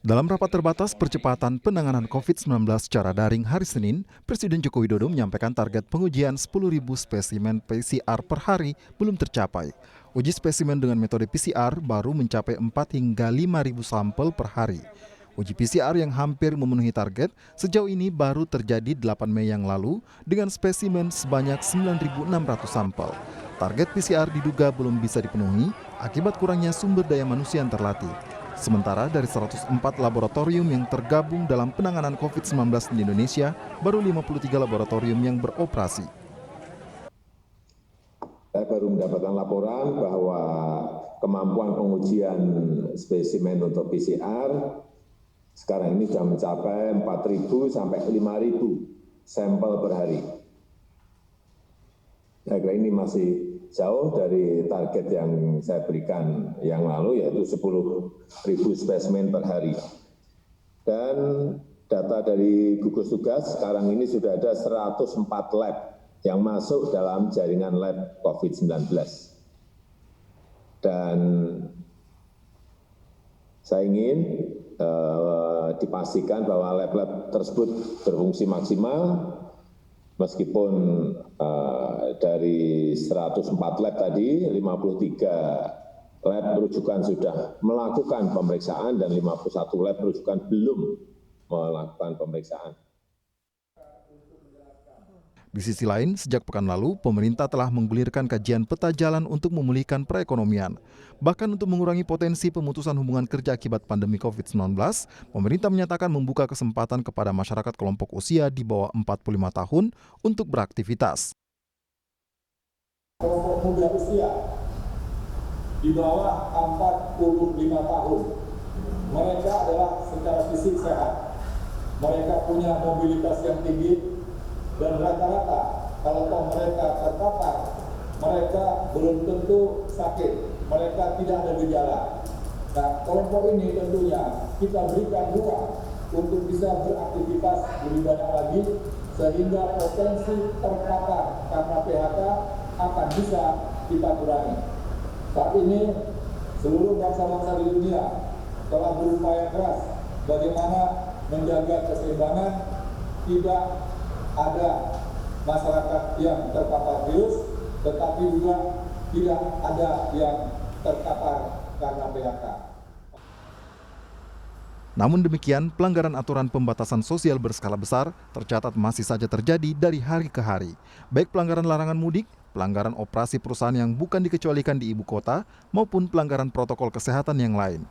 Dalam rapat terbatas percepatan penanganan COVID-19 secara daring hari Senin, Presiden Joko Widodo menyampaikan target pengujian 10.000 spesimen PCR per hari belum tercapai. Uji spesimen dengan metode PCR baru mencapai 4 hingga 5.000 sampel per hari. Uji PCR yang hampir memenuhi target sejauh ini baru terjadi 8 Mei yang lalu dengan spesimen sebanyak 9.600 sampel. Target PCR diduga belum bisa dipenuhi akibat kurangnya sumber daya manusia yang terlatih. Sementara dari 104 laboratorium yang tergabung dalam penanganan COVID-19 di Indonesia, baru 53 laboratorium yang beroperasi. Saya baru mendapatkan laporan bahwa kemampuan pengujian spesimen untuk PCR sekarang ini sudah mencapai 4.000 sampai 5.000 sampel per hari. Saya kira ini masih jauh dari target yang saya berikan yang lalu, yaitu 10.000 spesimen per hari. Dan data dari gugus tugas sekarang ini sudah ada 104 lab yang masuk dalam jaringan lab COVID-19. Dan saya ingin dipastikan bahwa lab-lab tersebut berfungsi maksimal, meskipun dari 104 lab tadi, 53 lab rujukan sudah melakukan pemeriksaan dan 51 lab rujukan belum melakukan pemeriksaan. Di sisi lain, sejak pekan lalu, pemerintah telah menggulirkan kajian peta jalan untuk memulihkan perekonomian. Bahkan untuk mengurangi potensi pemutusan hubungan kerja akibat pandemi COVID-19, pemerintah menyatakan membuka kesempatan kepada masyarakat kelompok usia di bawah 45 tahun untuk beraktivitas. Kelompok muda usia di bawah 45 tahun, mereka adalah secara fisik sehat, mereka punya mobilitas yang tinggi, dan rata-rata kalau mereka terpapar, mereka belum tentu sakit, mereka tidak ada gejala. Nah, kelompok ini tentunya kita berikan ruang untuk bisa beraktivitas lebih banyak lagi, sehingga potensi terpapar karena PHK akan bisa kita kurangi. Saat ini seluruh bangsa-bangsa di dunia telah berupaya keras bagaimana menjaga keseimbangan, tidak ada masyarakat yang terpapar virus, tetapi juga tidak ada yang terpapar karena PHK. Namun demikian, pelanggaran aturan pembatasan sosial berskala besar tercatat masih saja terjadi dari hari ke hari. Baik pelanggaran larangan mudik, pelanggaran operasi perusahaan yang bukan dikecualikan di ibu kota, maupun pelanggaran protokol kesehatan yang lain.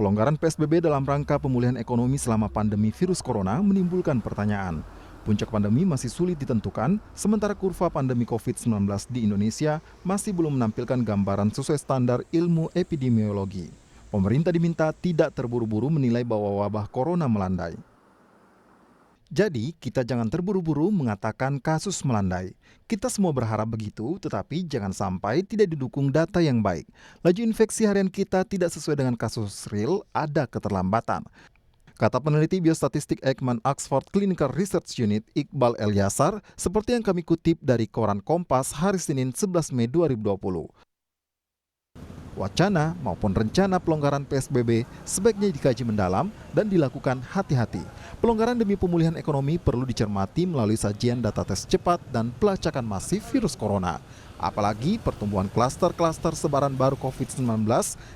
Pelonggaran PSBB dalam rangka pemulihan ekonomi selama pandemi virus corona menimbulkan pertanyaan. Puncak pandemi masih sulit ditentukan, sementara kurva pandemi COVID-19 di Indonesia masih belum menampilkan gambaran sesuai standar ilmu epidemiologi. Pemerintah diminta tidak terburu-buru menilai bahwa wabah corona melandai. Jadi, kita jangan terburu-buru mengatakan kasus melandai. Kita semua berharap begitu, tetapi jangan sampai tidak didukung data yang baik. Laju infeksi harian kita tidak sesuai dengan kasus real, ada keterlambatan. Kata peneliti biostatistik Eijkman Oxford Clinical Research Unit Iqbal Elyasar, seperti yang kami kutip dari koran Kompas hari Senin 11 Mei 2020. Wacana maupun rencana pelonggaran PSBB sebaiknya dikaji mendalam dan dilakukan hati-hati. Pelonggaran demi pemulihan ekonomi perlu dicermati melalui sajian data tes cepat dan pelacakan masif virus corona. Apalagi pertumbuhan klaster-klaster sebaran baru COVID-19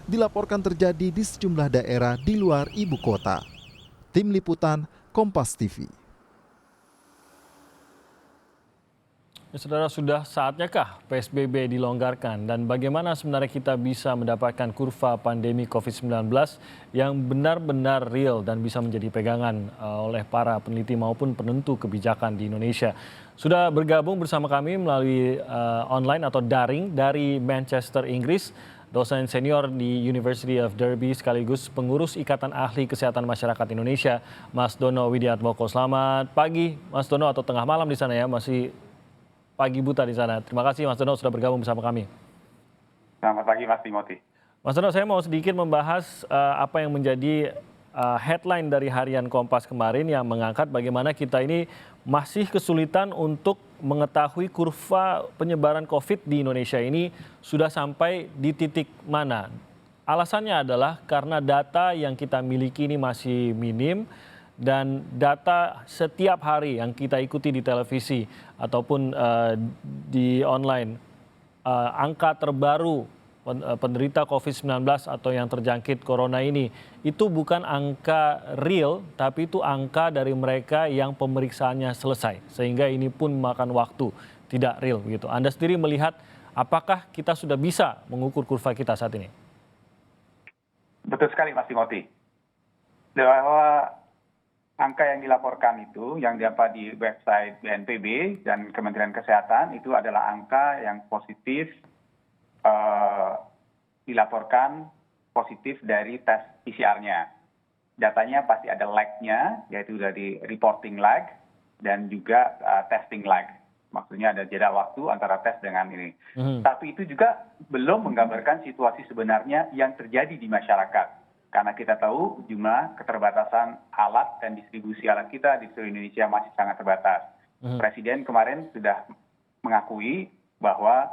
dilaporkan terjadi di sejumlah daerah di luar ibu kota. Tim Liputan, Kompas TV. Ya, saudara, sudah saatnya kah PSBB dilonggarkan? Dan bagaimana sebenarnya kita bisa mendapatkan kurva pandemi COVID-19 yang benar-benar real dan bisa menjadi pegangan oleh para peneliti maupun penentu kebijakan di Indonesia? Sudah bergabung bersama kami melalui online atau daring dari Manchester, Inggris, dosen senior di University of Derby sekaligus pengurus Ikatan Ahli Kesehatan Masyarakat Indonesia, Mas Dono Widiatmoko. Selamat pagi, Mas Dono, atau tengah malam di sana ya, masih pagi buta di sana. Terima kasih Mas Dono sudah bergabung bersama kami. Selamat pagi Mas Timothy. Mas Dono, saya mau sedikit membahas apa yang menjadi headline dari harian Kompas kemarin yang mengangkat bagaimana kita ini masih kesulitan untuk mengetahui kurva penyebaran COVID di Indonesia ini sudah sampai di titik mana. alasannya adalah karena data yang kita miliki ini masih minim dan data setiap hari yang kita ikuti di televisi ataupun di online, angka terbaru penderita COVID-19 atau yang terjangkit corona ini, itu bukan angka real, tapi itu angka dari mereka yang pemeriksaannya selesai. Sehingga ini pun memakan waktu, tidak real begitu. Anda sendiri melihat apakah kita sudah bisa mengukur kurva kita saat ini? Betul sekali Mas Timothy. Bahwa angka yang dilaporkan itu, yang dapat di website BNPB dan Kementerian Kesehatan, itu adalah angka yang positif, dilaporkan positif dari tes PCR-nya. Datanya pasti ada lag-nya, yaitu dari reporting lag dan juga testing lag. Maksudnya ada jeda waktu antara tes dengan ini. Tapi itu juga belum menggambarkan situasi sebenarnya yang terjadi di masyarakat. Karena kita tahu jumlah keterbatasan alat dan distribusi alat kita di seluruh Indonesia masih sangat terbatas. Presiden kemarin sudah mengakui bahwa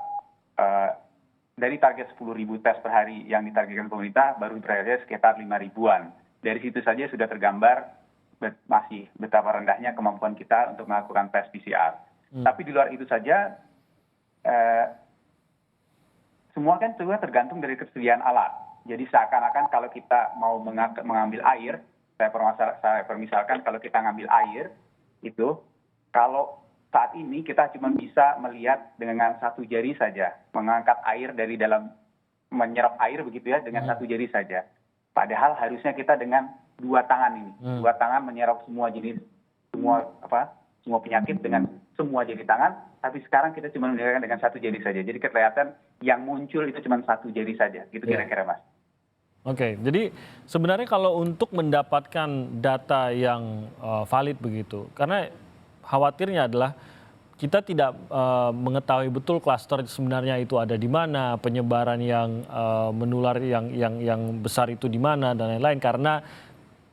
dari target 10.000 tes per hari yang ditargetkan pemerintah baru berada sekitar 5.000-an. Dari situ saja sudah tergambar masih betapa rendahnya kemampuan kita untuk melakukan tes PCR. Tapi di luar itu saja, semua kan juga tergantung dari ketersediaan alat. Jadi seakan-akan kalau kita mau mengambil air, saya permisalkan kalau kita ngambil air, itu kalau saat ini kita cuma bisa melihat dengan satu jari saja, mengangkat air dari dalam, menyerap air begitu ya, dengan satu jari saja. Padahal harusnya kita dengan dua tangan ini, dua tangan menyerap semua jenis, semua penyakit dengan semua jari tangan, tapi sekarang kita cuma menggunakan dengan satu jari saja. Jadi kelihatan yang muncul itu cuma satu jari saja, gitu kira-kira Mas. Oke, jadi sebenarnya kalau untuk mendapatkan data yang valid begitu, karena khawatirnya adalah kita tidak mengetahui betul klaster sebenarnya itu ada di mana, penyebaran yang menular yang besar itu di mana dan lain-lain, karena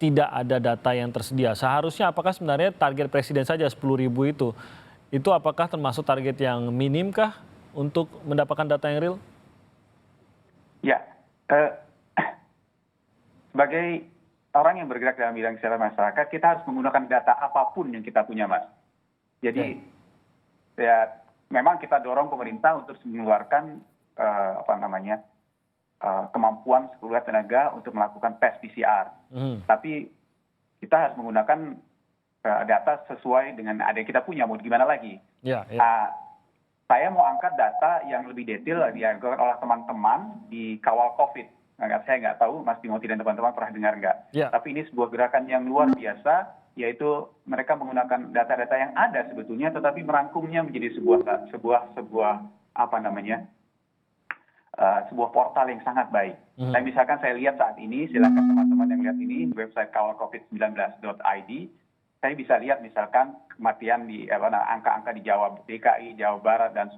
tidak ada data yang tersedia. Seharusnya apakah sebenarnya target presiden saja 10.000 itu apakah termasuk target yang minim kah untuk mendapatkan data yang real? Ya, sebagai orang yang bergerak dalam bidang kesehatan masyarakat, kita harus menggunakan data apapun yang kita punya, Mas. Jadi, ya memang kita dorong pemerintah untuk mengeluarkan kemampuan seluruh tenaga untuk melakukan tes PCR. Tapi kita harus menggunakan data sesuai dengan ada yang kita punya, mau gimana lagi. Saya mau angkat data yang lebih detail diangkat oleh teman-teman di kawal COVID. Saya nggak tahu Mas Timothy dan teman-teman pernah dengar nggak. Tapi ini sebuah gerakan yang luar biasa, yaitu mereka menggunakan data-data yang ada sebetulnya, tetapi merangkumnya menjadi sebuah portal yang sangat baik. Dan misalkan saya lihat saat ini, silakan teman-teman yang lihat ini website kawalcovid19.id, saya bisa lihat misalkan kematian di angka-angka di Jawa, DKI, Jawa Barat dan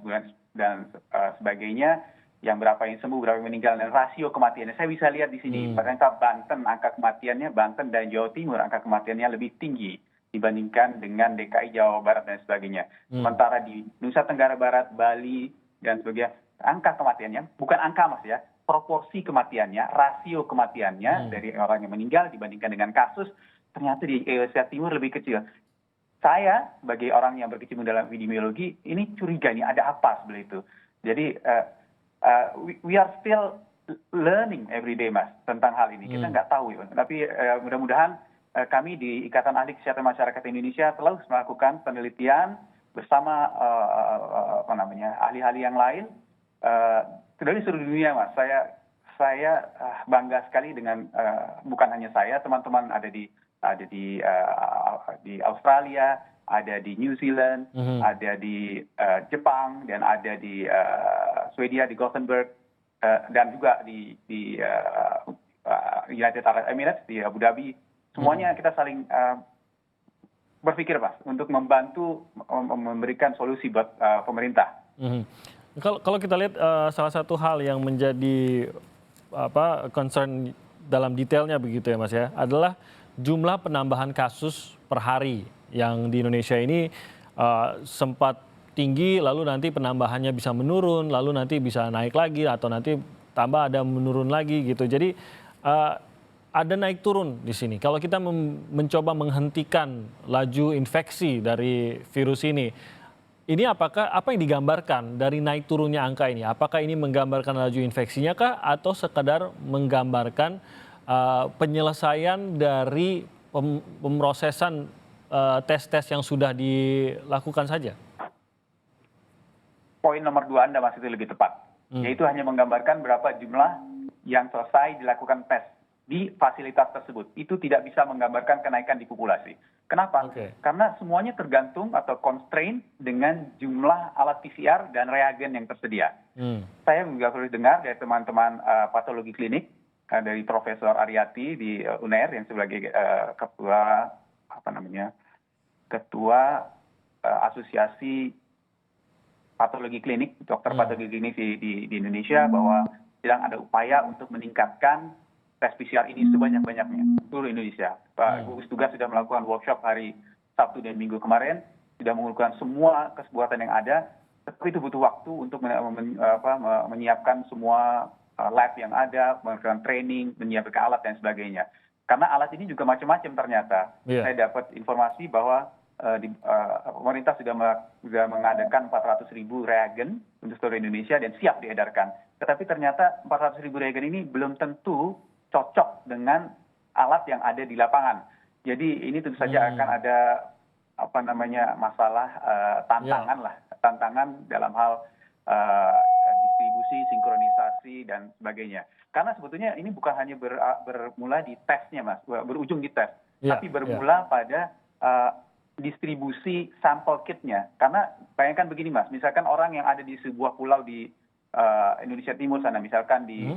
sebagainya, yang berapa yang sembuh, berapa yang meninggal, dan rasio kematiannya. Saya bisa lihat di sini. Ternyata Banten, angka kematiannya, Banten dan Jawa Timur, angka kematiannya lebih tinggi dibandingkan dengan DKI, Jawa Barat, dan sebagainya. Sementara di Nusa Tenggara Barat, Bali, dan sebagainya, angka kematiannya, bukan angka Mas ya, proporsi kematiannya, rasio kematiannya dari orang yang meninggal dibandingkan dengan kasus, ternyata di Asia Timur lebih kecil. Saya, sebagai orang yang berkecimpung dalam epidemiologi, ini curiga nih, ada apa sebelah itu. Jadi, we are still learning every day, Mas, tentang hal ini. Kita nggak tahu, ya. Tapi mudah-mudahan kami di Ikatan Ahli Kesehatan Masyarakat Indonesia telah melakukan penelitian bersama ahli-ahli yang lain dari seluruh dunia, Mas. Saya bangga sekali dengan bukan hanya saya, teman-teman ada di Australia, ada di New Zealand, ada di Jepang, dan ada di Swedia, di Gothenburg, dan juga di United Arab Emirates, di Abu Dhabi. Semuanya kita saling berpikir, Mas, untuk membantu memberikan solusi buat pemerintah. Kalau kita lihat salah satu hal yang menjadi concern dalam detailnya begitu ya Mas ya, adalah jumlah penambahan kasus per hari yang di Indonesia ini sempat tinggi, lalu nanti penambahannya bisa menurun, lalu nanti bisa naik lagi, atau nanti tambah, ada menurun lagi gitu. Jadi ada naik turun di sini. Kalau kita mencoba menghentikan laju infeksi dari virus ini apa yang digambarkan dari naik turunnya angka ini? Apakah ini menggambarkan laju infeksinya kah atau sekadar menggambarkan penyelesaian dari pemrosesan tes-tes yang sudah dilakukan saja? Poin nomor 2 Anda masih lebih tepat, yaitu hanya menggambarkan berapa jumlah yang selesai dilakukan tes di fasilitas tersebut. Itu tidak bisa menggambarkan kenaikan di populasi. Kenapa? Karena semuanya tergantung atau constraint dengan jumlah alat PCR dan reagen yang tersedia. Saya juga perlu dengar dari teman-teman patologi klinik, dari Profesor Aryati di UNER yang sebagai ketua asosiasi patologi klinik, dokter patologi klinik di Indonesia, bahwa sedang ada upaya untuk meningkatkan tes PCR ini sebanyak-banyaknya seluruh Indonesia. Pak gugus tugas sudah melakukan workshop hari Sabtu dan Minggu kemarin, sudah mengumpulkan semua kesempatan yang ada, tapi itu butuh waktu untuk menyiapkan semua lab yang ada, melakukan training, menyiapkan alat dan sebagainya. Karena alat ini juga macam-macam ternyata. Saya dapat informasi bahwa pemerintah sudah mengadakan 400.000 reagen untuk seluruh Indonesia dan siap diedarkan. Tetapi ternyata 400.000 reagen ini belum tentu cocok dengan alat yang ada di lapangan. Jadi ini tentu saja akan ada masalah tantangan dalam hal distribusi, sinkronisasi dan sebagainya. Karena sebetulnya ini bukan hanya bermula di tesnya, Mas, berujung di tes, tapi bermula pada distribusi sampel kitnya. Karena bayangkan begini, Mas, misalkan orang yang ada di sebuah pulau di Indonesia Timur sana, misalkan di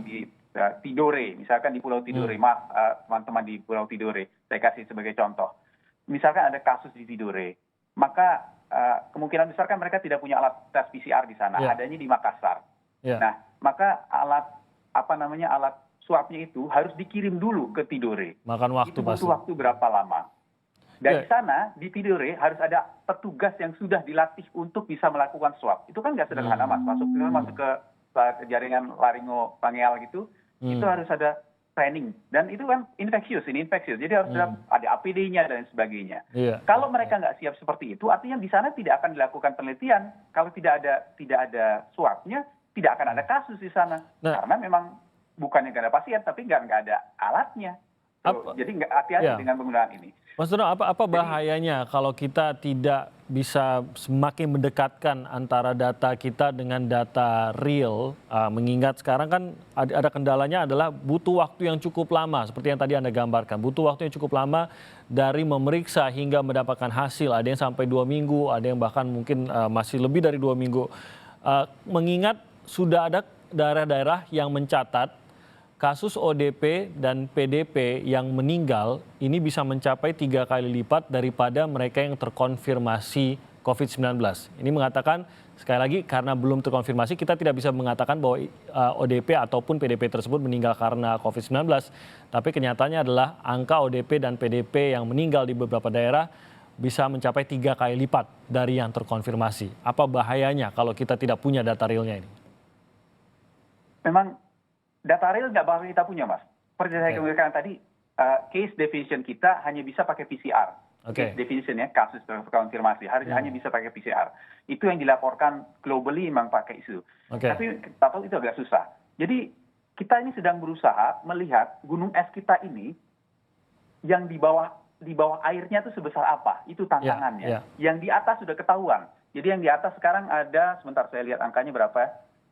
Tidore, misalkan di Pulau Tidore, teman-teman di Pulau Tidore, saya kasih sebagai contoh. Misalkan ada kasus di Tidore, maka kemungkinan besar kan mereka tidak punya alat tes PCR di sana, adanya di Makassar. Nah, maka alat swabnya itu harus dikirim dulu ke Tidore. Makan waktu itu butuh waktu berapa lama? Dan di sana, di Tidore, harus ada petugas yang sudah dilatih untuk bisa melakukan swab. Itu kan nggak sederhana, Mas. Masuk ke jaringan laringofageal gitu, itu harus ada training. Dan itu kan infeksius. Jadi harus ada APD-nya dan sebagainya. Kalau mereka nggak siap seperti itu, artinya di sana tidak akan dilakukan penelitian. Kalau tidak ada swabnya, tidak akan ada kasus di sana. Karena memang bukannya nggak ada pasien, tapi nggak ada alatnya. Jadi hati-hati dengan penggunaan ini. Mas Dono, apa bahayanya kalau kita tidak bisa semakin mendekatkan antara data kita dengan data real, mengingat sekarang kan ada kendalanya adalah butuh waktu yang cukup lama, seperti yang tadi Anda gambarkan. Butuh waktu yang cukup lama dari memeriksa hingga mendapatkan hasil. Ada yang sampai 2 minggu, ada yang bahkan mungkin masih lebih dari 2 minggu. Mengingat sudah ada daerah-daerah yang mencatat kasus ODP dan PDP yang meninggal ini bisa mencapai 3 kali lipat daripada mereka yang terkonfirmasi COVID-19. Ini mengatakan, sekali lagi, karena belum terkonfirmasi, kita tidak bisa mengatakan bahwa ODP ataupun PDP tersebut meninggal karena COVID-19. Tapi kenyataannya adalah angka ODP dan PDP yang meninggal di beberapa daerah bisa mencapai 3 kali lipat dari yang terkonfirmasi. Apa bahayanya kalau kita tidak punya data realnya ini? Memang data real nggak bakal kita punya, Mas. Seperti saya katakan tadi, case definition kita hanya bisa pakai PCR. Case definition ya, kasus terkonfirmasi hanya bisa pakai PCR. Itu yang dilaporkan globally memang pakai itu. Tapi tahu itu agak susah. Jadi kita ini sedang berusaha melihat gunung es kita ini yang di bawah airnya itu sebesar apa. Itu tantangannya. Yang di atas sudah ketahuan. Jadi yang di atas sekarang ada, sebentar saya lihat angkanya berapa.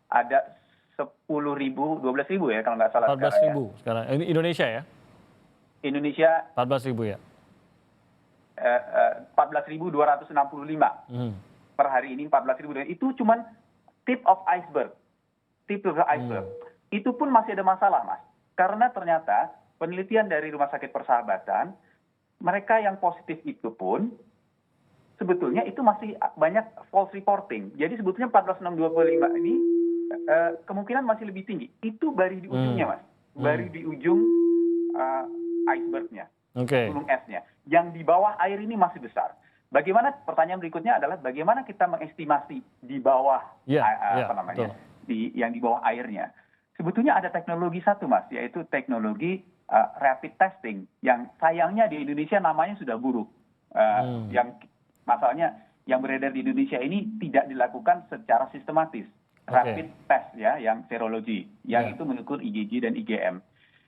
Ada 10.000, 12.000 ya kalau nggak salah. 14.000 sekarang. Ini Indonesia ya? Indonesia 14.000 ya? 14.265 per hari ini. 14.000 itu cuman tip of iceberg. Itu pun masih ada masalah, Mas. Karena ternyata penelitian dari Rumah Sakit Persahabatan, mereka yang positif itu pun sebetulnya itu masih banyak false reporting. Jadi sebetulnya 14.625 ini kemungkinan masih lebih tinggi. Itu baru di ujungnya, Mas. Baru di ujung icebergnya, gunung esnya. Yang di bawah air ini masih besar. Bagaimana, pertanyaan berikutnya adalah bagaimana kita mengestimasi di bawah yang di bawah airnya. sebetulnya ada teknologi satu, Mas, yaitu teknologi rapid testing yang sayangnya di Indonesia namanya sudah buruk. Yang masalahnya yang beredar di Indonesia ini tidak dilakukan secara sistematis. Rapid test ya, yang serologi, yang itu mengukur IgG dan IgM.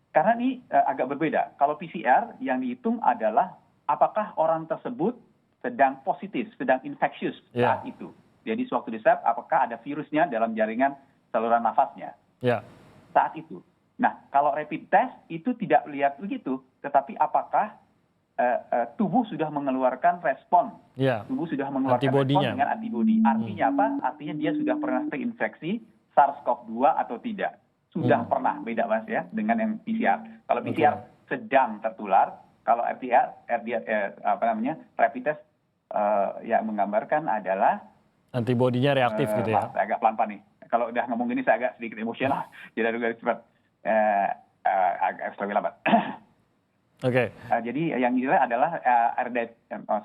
Karena ini agak berbeda. Kalau PCR yang dihitung adalah apakah orang tersebut sedang positif, sedang infeksius saat itu. Jadi sewaktu diswab, apakah ada virusnya dalam jaringan saluran nafasnya saat itu. Nah, kalau rapid test itu tidak lihat begitu, tetapi apakah tubuh sudah mengeluarkan respon, tubuh sudah mengeluarkan respon dengan antibodi. Artinya apa? Artinya dia sudah pernah terinfeksi SARS-CoV-2 atau tidak. Sudah pernah, beda Mas ya, dengan yang PCR. Kalau PCR sedang tertular, kalau rapid test yang menggambarkan adalah antibodinya reaktif gitu ya. Saya agak pelan-pelan nih. Kalau udah ngomong gini saya agak sedikit emosional, jadi agak cepat, agak lambat. Jadi yang dilihat adalah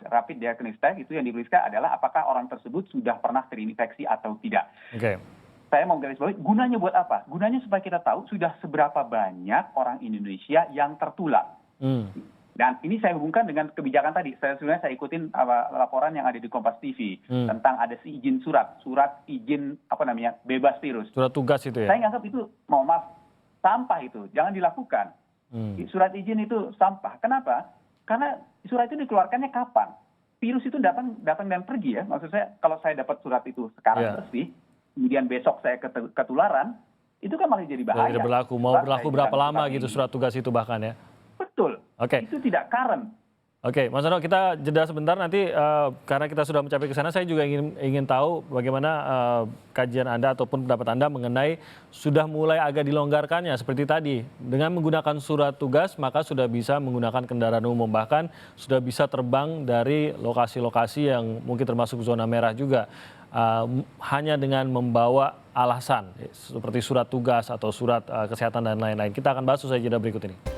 rapid diagnostic test itu yang diperiksa adalah apakah orang tersebut sudah pernah terinfeksi atau tidak. Saya mau garis bawahi, gunanya buat apa? Gunanya supaya kita tahu sudah seberapa banyak orang Indonesia yang tertular. Dan ini saya hubungkan dengan kebijakan tadi. Sebenarnya saya ikutin laporan yang ada di Kompas TV tentang ada si izin surat izin bebas virus. Surat tugas itu ya? Saya nganggap itu, mohon maaf, sampah itu, jangan dilakukan. Surat izin itu sampah. Kenapa? Karena surat itu dikeluarkannya kapan? Virus itu datang dan pergi ya. Maksud saya, kalau saya dapat surat itu sekarang bersih, kemudian besok saya ketularan, itu kan malah jadi bahaya. Tidak berlaku. Mau berlaku berapa lama gitu surat tugas itu bahkan ya? Betul. Itu tidak current. Mas Dono, kita jeda sebentar nanti karena kita sudah mencapai ke sana, saya juga ingin tahu bagaimana kajian Anda ataupun pendapat Anda mengenai sudah mulai agak dilonggarkannya seperti tadi. Dengan menggunakan surat tugas, maka sudah bisa menggunakan kendaraan umum. Bahkan sudah bisa terbang dari lokasi-lokasi yang mungkin termasuk zona merah juga. Hanya dengan membawa alasan seperti surat tugas atau surat kesehatan dan lain-lain. Kita akan bahas usai jeda berikut ini.